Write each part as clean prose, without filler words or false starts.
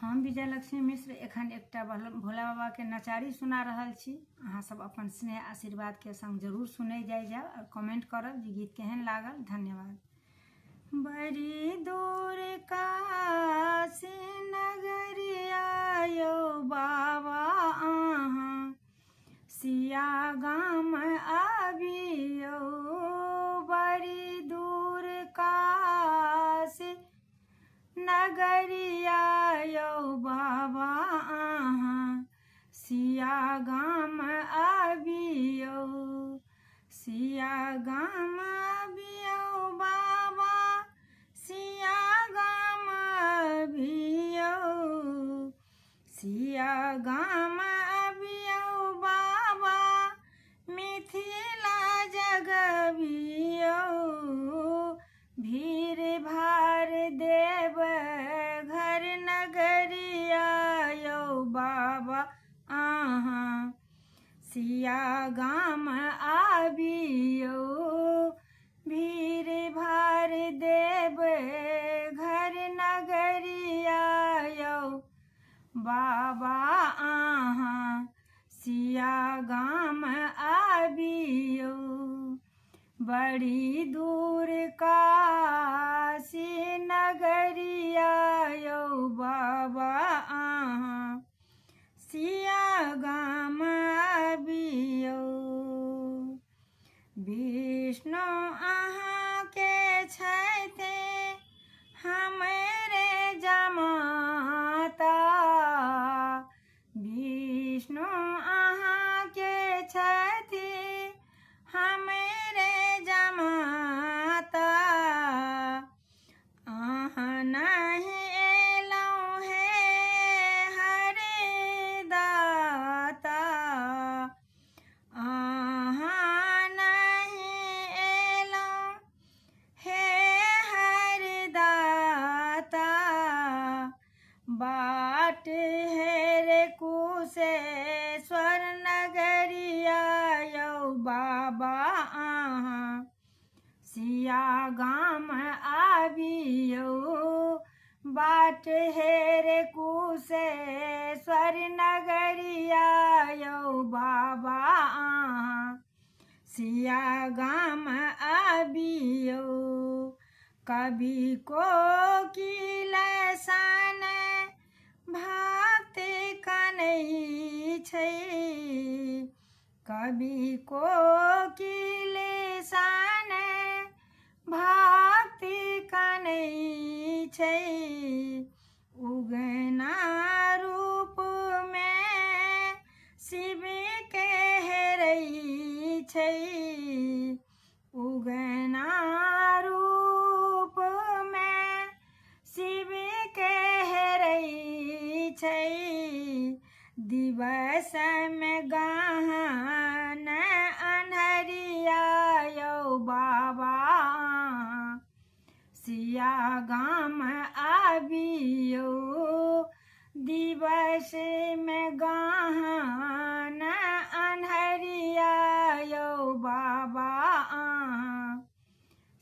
हम विजय लक्ष्मी मिश्र एखन एकटा भोला बाबा के नचारी सुना रहल छी। अहाँ सब अपन स्नेह आशीर्वाद के संग जरूर सुनै जाओ और कमेंट करब जे गीत केहन लागल। धन्यवाद। बड़ी दूर काशी नगरिया यौ बाबा अहाँ सिया गाम आबियौ। बड़ी दूर काशी नगरिया यौ बाबा अहाँ सिया गाम आबियौ। सिया गाम आबियौ बाबा सिया गाम आबियौ। सिया गाम आबियौ बाबा मिथिला जगबियौ। भीड़ भार देव घर नगरिया यौ बाबा अहाँ सिया गाम आबियौ। भीड़ भार देव घर नगरिया यौ बाबा अहाँ सिया गाम आबियौ। बड़ी दूर काशी नगरिया यौ बाबा अहाँ सिया गाम आबियौ। विष्णु अहाँ के छथि हमरे जमाता। विष्णु अहाँ के छथि हमरे जमाता। अहाँ नहीं एलौं हे हरि दाता। अहाँ नहीं एलौं हे हरि दाता। बाट हेरे कुशेश्वर नगरिया यौ बाबा अहाँ सिया गाम आबियौ। बाट हेरे कुशेश्वर नगरिया यौ बाबा अहाँ सिया गाम आबियौ। कवि कोकिल सन भक्ति कनै छै। कवि कोकिल सन भक्ति कनै छै। उगना रूप में शिव के हेरै छै। उगना रूप में शिव के हेरै छै। दिवस में गहन अन्हरिया यौ बाबा अहाँ सिया गाम आबियौ। दिवस में गहन अन्हरिया यौ बाबा अहाँ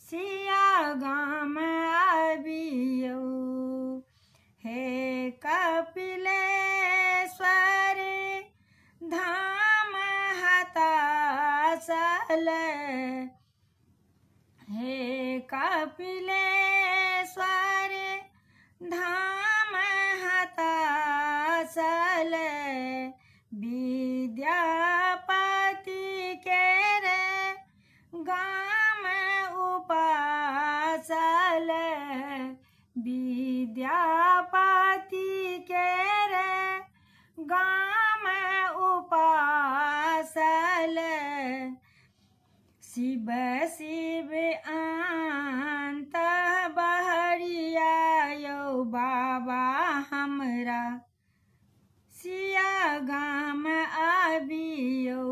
सिया गाम आबियौ। हे कपिलेश्वर धाम हताशल। हे कपिलेश्वर धाम हताशल। विद्यापति केर गाम उपासल। विद्यापति केर गाम उपासल। शिव शिव अंत बहरिया यौ बाबा हमरा सिया गाम आबियौ।